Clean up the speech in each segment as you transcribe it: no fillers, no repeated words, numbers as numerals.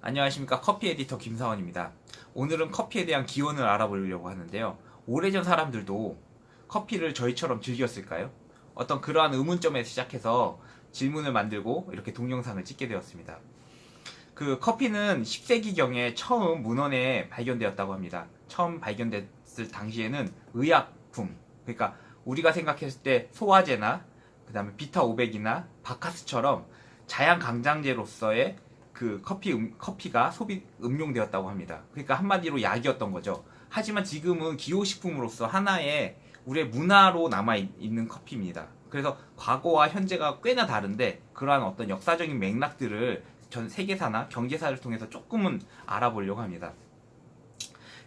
안녕하십니까. 커피 에디터 김사원입니다. 오늘은 커피에 대한 기원을 알아보려고 하는데요. 오래전 사람들도 커피를 저희처럼 즐겼을까요? 어떤 그러한 의문점에서 시작해서 질문을 만들고 이렇게 동영상을 찍게 되었습니다. 그 커피는 10세기경에 처음 문헌에 발견되었다고 합니다. 처음 발견됐을 당시에는 의약품, 그러니까 우리가 생각했을 때 소화제나 그 다음에 비타 500이나 바카스처럼 자양 강장제로서의 그 커피가 음용되었다고 합니다. 그러니까 한마디로 약이었던 거죠. 하지만 지금은 기호식품으로서 하나의 우리의 문화로 남아있는 커피입니다. 그래서 과거와 현재가 꽤나 다른데 그러한 어떤 역사적인 맥락들을 전 세계사나 경제사를 통해서 조금은 알아보려고 합니다.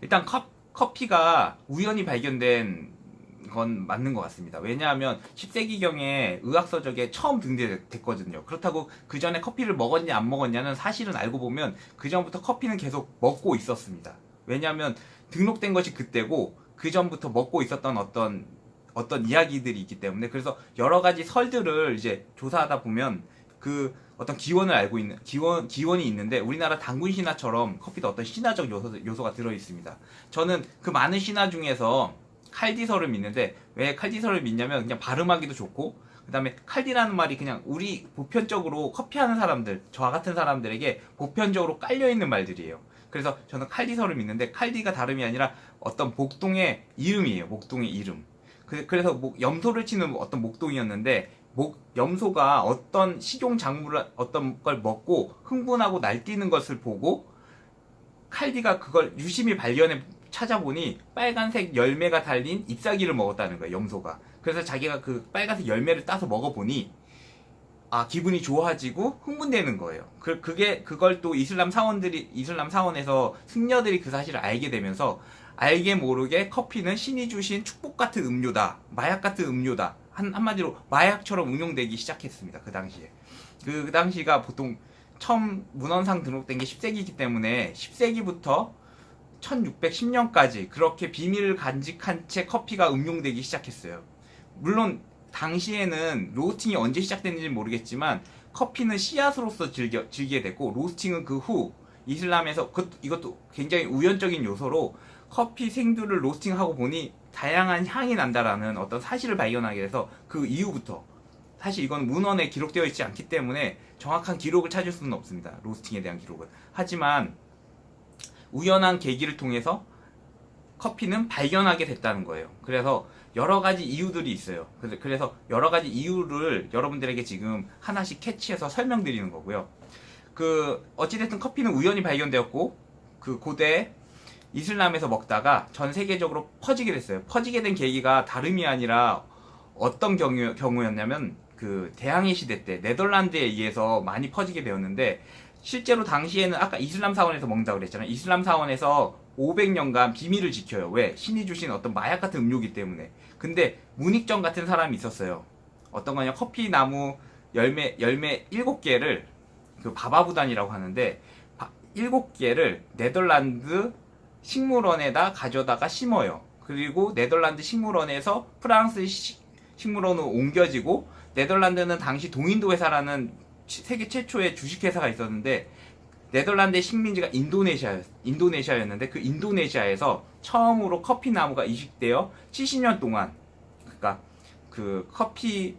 일단 커피가 우연히 발견된 건 맞는 것 같습니다. 왜냐하면 10세기경에 의학서적에 처음 등재됐거든요. 그렇다고 그 전에 커피를 먹었냐 안 먹었냐는 사실은 알고 보면 그 전부터 커피는 계속 먹고 있었습니다. 왜냐하면 등록된 것이 그때고 그 전부터 먹고 있었던 어떤 이야기들이 있기 때문에, 그래서 여러 가지 설들을 이제 조사하다 보면 그 어떤 기원을 알고 있는 기원이 있는데, 우리나라 단군 신화처럼 커피도 어떤 신화적 요소가 들어 있습니다. 저는 그 많은 신화 중에서 칼디설을 믿는데, 왜 칼디설을 믿냐면 그냥 발음하기도 좋고, 그 다음에 칼디라는 말이 그냥 우리 보편적으로 커피하는 사람들, 저와 같은 사람들에게 보편적으로 깔려있는 말들이에요. 그래서 저는 칼디설을 믿는데, 칼디가 다름이 아니라 어떤 목동의 이름이에요. 목동의 이름. 그래서 염소를 치는 어떤 목동이었는데, 염소가 어떤 식용작물을 어떤 걸 먹고 흥분하고 날뛰는 것을 보고 칼디가 그걸 유심히 발견해 찾아보니 빨간색 열매가 달린 잎사귀를 먹었다는 거예요, 염소가. 그래서 자기가 그 빨간색 열매를 따서 먹어보니 기분이 좋아지고 흥분되는 거예요. 그걸 또 이슬람 사원에서 승려들이 그 사실을 알게 되면서 알게 모르게 커피는 신이 주신 축복 같은 음료다, 마약 같은 음료다, 한마디로 마약처럼 응용되기 시작했습니다. 그 당시에. 그 당시가 보통 처음 문헌상 등록된 게 10세기이기 때문에 10세기부터 1610년까지 그렇게 비밀을 간직한 채 커피가 음용되기 시작했어요. 물론 당시에는 로스팅이 언제 시작됐는지는 모르겠지만 커피는 씨앗으로서 즐기게 됐고, 로스팅은 그 후 이슬람에서 이것도 굉장히 우연적인 요소로 커피 생두를 로스팅하고 보니 다양한 향이 난다라는 어떤 사실을 발견하게 돼서 그 이후부터, 사실 이건 문헌에 기록되어 있지 않기 때문에 정확한 기록을 찾을 수는 없습니다. 로스팅에 대한 기록은. 하지만 우연한 계기를 통해서 커피는 발견하게 됐다는 거예요. 그래서 여러 가지 이유들이 있어요. 그래서 여러 가지 이유를 여러분들에게 지금 하나씩 캐치해서 설명드리는 거고요. 어찌됐든 커피는 우연히 발견되었고, 그 고대 이슬람에서 먹다가 전 세계적으로 퍼지게 됐어요. 퍼지게 된 계기가 다름이 아니라 어떤 경우였냐면, 그 대항해 시대 때 네덜란드에 의해서 많이 퍼지게 되었는데, 실제로 당시에는 아까 이슬람 사원에서 먹는다고 그랬잖아요. 이슬람 사원에서 500년간 비밀을 지켜요. 왜? 신이 주신 어떤 마약 같은 음료기 때문에. 근데 문익정 같은 사람이 있었어요. 어떤 거냐, 커피 나무 열매 7개를 그 바바부단이라고 하는데, 7개를 네덜란드 식물원에다 가져다가 심어요. 그리고 네덜란드 식물원에서 프랑스 식물원으로 옮겨지고, 네덜란드는 당시 동인도 회사라는 세계 최초의 주식회사가 있었는데, 네덜란드의 식민지가 인도네시아였는데, 그 인도네시아에서 처음으로 커피 나무가 이식되어 70년 동안, 그러니까 그 커피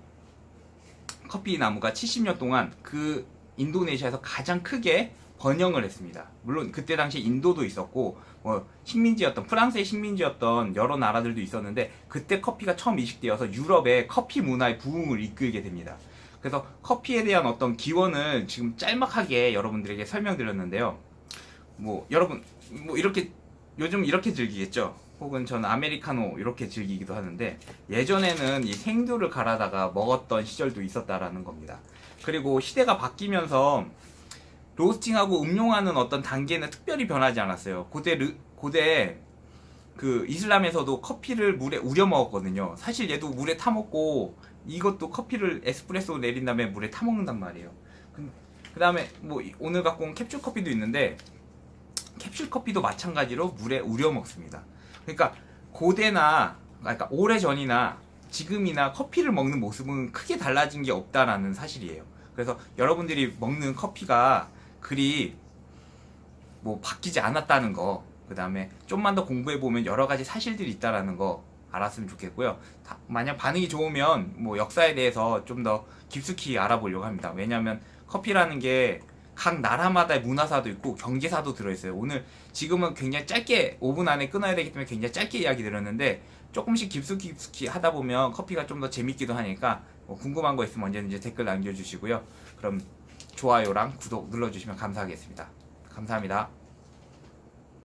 나무가 70년 동안 그 인도네시아에서 가장 크게 번영을 했습니다. 물론 그때 당시 인도도 있었고 프랑스의 식민지였던 여러 나라들도 있었는데, 그때 커피가 처음 이식되어서 유럽의 커피 문화의 부흥을 이끌게 됩니다. 그래서 커피에 대한 어떤 기원을 지금 짤막하게 여러분들에게 설명드렸는데요. 여러분 이렇게 요즘 이렇게 즐기겠죠? 혹은 저는 아메리카노 이렇게 즐기기도 하는데, 예전에는 이 생두를 갈아다가 먹었던 시절도 있었다라는 겁니다. 그리고 시대가 바뀌면서 로스팅하고 음용하는 어떤 단계는 특별히 변하지 않았어요. 고대 그 이슬람에서도 커피를 물에 우려 먹었거든요. 사실 얘도 물에 타 먹고, 이것도 커피를 에스프레소 내린 다음에 물에 타 먹는단 말이에요. 그 다음에 오늘 갖고 온 캡슐 커피도 있는데, 캡슐 커피도 마찬가지로 물에 우려 먹습니다. 그러니까 그러니까 오래전이나 지금이나 커피를 먹는 모습은 크게 달라진 게 없다라는 사실이에요. 그래서 여러분들이 먹는 커피가 그리 뭐 바뀌지 않았다는 거, 그 다음에 좀만 더 공부해 보면 여러 가지 사실들이 있다라는 거 알았으면 좋겠고요. 만약 반응이 좋으면 뭐 역사에 대해서 좀 더 깊숙이 알아보려고 합니다. 왜냐하면 커피라는 게 각 나라마다의 문화사도 있고 경제사도 들어있어요. 오늘 지금은 굉장히 짧게 5분 안에 끊어야 되기 때문에 굉장히 짧게 이야기 드렸는데, 조금씩 깊숙이 하다 보면 커피가 좀 더 재밌기도 하니까 뭐 궁금한 거 있으면 언제든지 댓글 남겨주시고요. 그럼 좋아요랑 구독 눌러주시면 감사하겠습니다. 감사합니다.